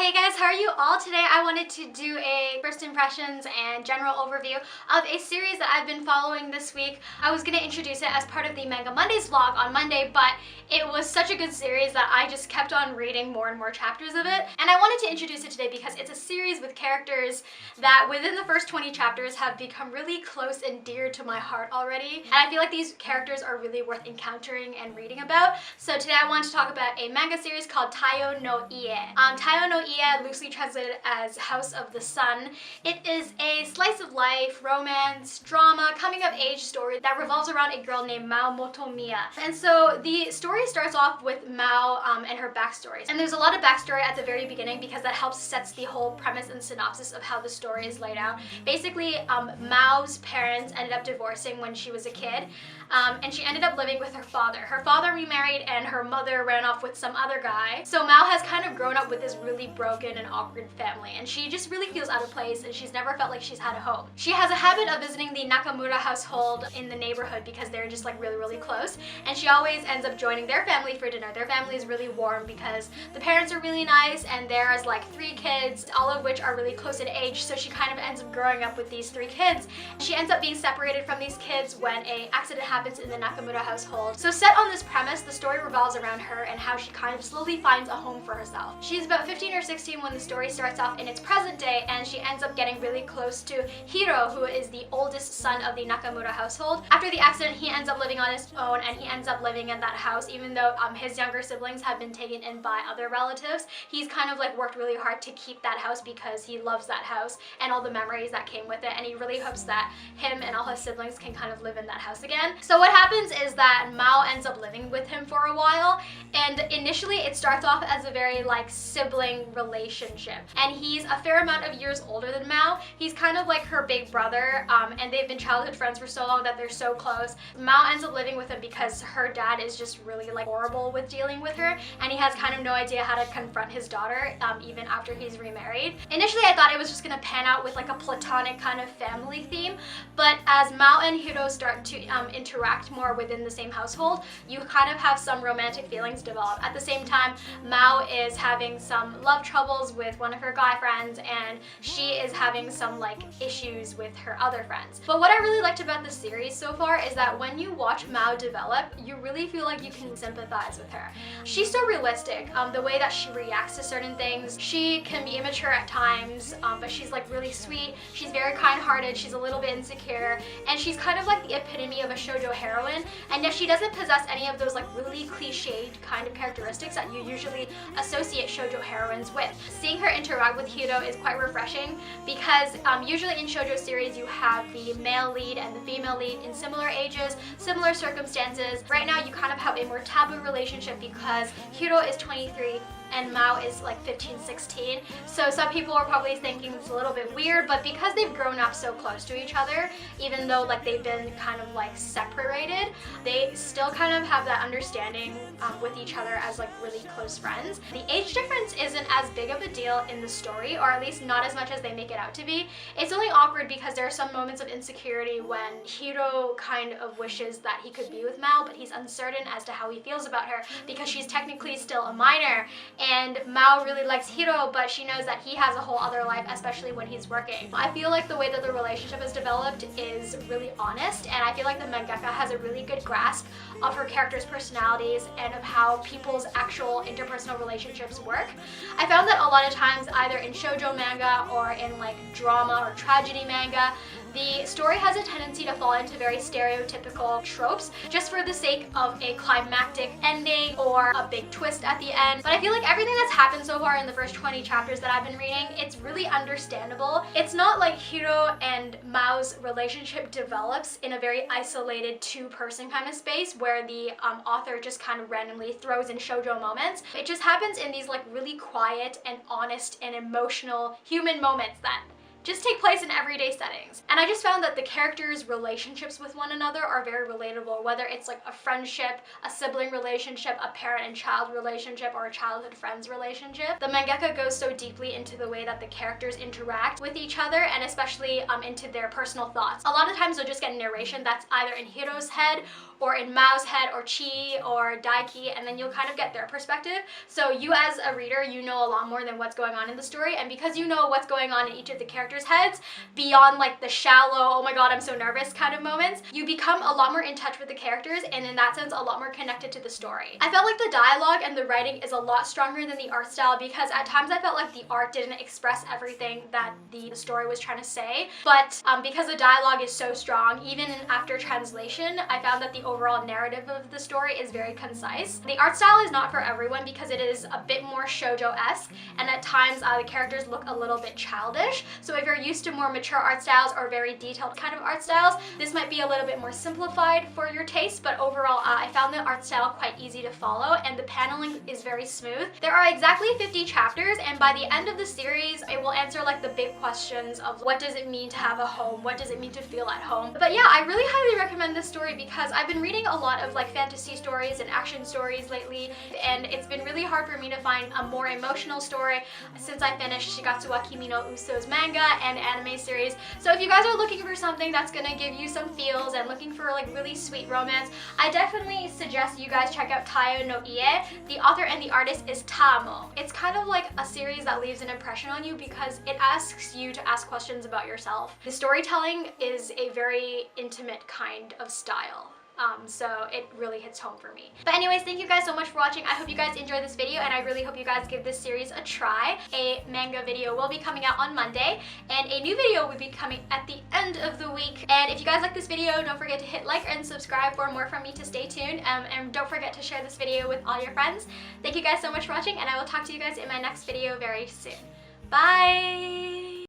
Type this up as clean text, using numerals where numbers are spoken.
Hey guys, how are you all today? I wanted to do a first impressions and general overview of a series that I've been following this week. I was going to introduce it as part of the Manga Mondays vlog on Monday, but it was such a good series that I just kept on reading more and more chapters of it. And I wanted to introduce it today because it's a series with characters that within the first 20 chapters have become really close and dear to my heart already. And I feel like these characters are really worth encountering and reading about. So today I want to talk about a manga series called Taiyou no Ie. Taiyou no Ie, loosely translated as House of the Sun. It is a slice of life, romance, drama, coming of age story that revolves around a girl named Mao Motomiya. And so the story starts off with Mao and her backstory. And there's a lot of backstory at the very beginning because that helps sets the whole premise and synopsis of how the story is laid out. Basically, Mao's parents ended up divorcing when she was a kid, and she ended up living with her father. Her father remarried and her mother ran off with some other guy. So Mao has kind of grown up with this really broken and awkward family, and she just really feels out of place and she's never felt like she's had a home. She has a habit of visiting the Nakamura household in the neighborhood because they're just like really close, and she always ends up joining their family for dinner. Their family is really warm because the parents are really nice and there's like 3 kids, all of which are really close in age, so she kind of ends up growing up with these 3 kids. She ends up being separated from these kids when an accident happens in the Nakamura household. So set on this premise, the story revolves around her and how she kind of slowly finds a home for herself. She's about 15 or 16 when the story starts off in its present day, and she ends up getting really close to Hiro, who is the oldest son of the Nakamura household. After the accident, he ends up living on his own, and he ends up living in that house even though his younger siblings have been taken in by other relatives. He's kind of like worked really hard to keep that house because he loves that house and all the memories that came with it, and he really hopes that him and all his siblings can kind of live in that house again. So what happens is that Mao ends up living with him for a while, and initially it starts off as a very like sibling relationship, and he's a fair amount of years older than Mao. He's kind of like her big brother, and they've been childhood friends for so long that they're so close. Mao ends up living with him because her dad is just really like horrible with dealing with her, and he has kind of no idea how to confront his daughter even after he's remarried. Initially I thought it was just gonna pan out with like a platonic kind of family theme, but as Mao and Hiro start to interact more within the same household, you kind of have some romantic feelings develop. At the same time, Mao is having some love troubles with one of her guy friends, and she is having some like issues with her other friends. But what I really liked about the series so far is that when you watch Mao develop, you really feel like you can sympathize with her. She's so realistic. The way that she reacts to certain things, she can be immature at times, but she's like really sweet. She's very kind-hearted. She's a little bit insecure, and she's kind of like the epitome of a shoujo heroine, and yet she doesn't possess any of those like really cliched kind of characteristics that you usually associate shoujo heroines with. Seeing her interact with Hiro is quite refreshing because usually in shoujo series you have the male lead and the female lead in similar ages, similar circumstances. Right now you kind of have a more taboo relationship because Hiro is 23 and Mao is like 15, 16. So some people are probably thinking it's a little bit weird, but because they've grown up so close to each other, even though like they've been kind of like separated, they still kind of have that understanding with each other as like really close friends. The age difference isn't as big of a deal in the story, or at least not as much as they make it out to be. It's only awkward because there are some moments of insecurity when Hiro kind of wishes that he could be with Mao, but he's uncertain as to how he feels about her because she's technically still a minor. And Mao really likes Hiro, but she knows that he has a whole other life, especially when he's working. I feel like the way that the relationship is developed is really honest, and I feel like the mangaka has a really good grasp of her characters' personalities and of how people's actual interpersonal relationships work. I found that a lot of times, either in shoujo manga or in like drama or tragedy manga, the story has a tendency to fall into very stereotypical tropes just for the sake of a climactic ending or a big twist at the end. But I feel like everything that's happened so far in the first 20 chapters that I've been reading, it's really understandable. It's not like Hiro and Mao's relationship develops in a very isolated 2-person kind of space where the author just kind of randomly throws in shoujo moments. It just happens in these like really quiet and honest and emotional human moments that just take place in everyday settings. And I just found that the characters' relationships with one another are very relatable, whether it's like a friendship, a sibling relationship, a parent and child relationship, or a childhood friends relationship. The mangaka goes so deeply into the way that the characters interact with each other, and especially into their personal thoughts. A lot of times you'll just get narration that's either in Hiro's head, or in Mao's head, or Chi, or Daiki, and then you'll kind of get their perspective. So you as a reader, you know a lot more than what's going on in the story, and because you know what's going on in each of the characters' heads, beyond like the shallow, oh my god, I'm so nervous kind of moments, you become a lot more in touch with the characters, and in that sense, a lot more connected to the story. I felt like the dialogue and the writing is a lot stronger than the art style, because at times I felt like the art didn't express everything that the story was trying to say, but because the dialogue is so strong, even after translation, I found that the overall narrative of the story is very concise. The art style is not for everyone because it is a bit more shoujo-esque, and at times the characters look a little bit childish. So if you're used to more mature art styles or very detailed kind of art styles, this might be a little bit more simplified for your taste, but overall I found the art style quite easy to follow, and the paneling is very smooth. There are exactly 50 chapters, and by the end of the series, it will answer like the big questions of what does it mean to have a home, what does it mean to feel at home. But yeah, I really highly recommend this story because I've been reading a lot of like fantasy stories and action stories lately, and it's been really hard for me to find a more emotional story since I finished Shigatsu wa Kimi no Uso's manga and anime series. So if you guys are looking for something that's gonna give you some feels and looking for like really sweet romance, I definitely suggest you guys check out Taiyou no Ie. The author and the artist is Tamo. It's kind of like a series that leaves an impression on you because it asks you to ask questions about yourself. The storytelling is a very intimate kind of style. So it really hits home for me. But anyways, thank you guys so much for watching. I hope you guys enjoyed this video, and I really hope you guys give this series a try. A manga video will be coming out on Monday, and a new video will be coming at the end of the week. And if you guys like this video, don't forget to hit like and subscribe for more from me to stay tuned. And don't forget to share this video with all your friends. Thank you guys so much for watching, and I will talk to you guys in my next video very soon. Bye!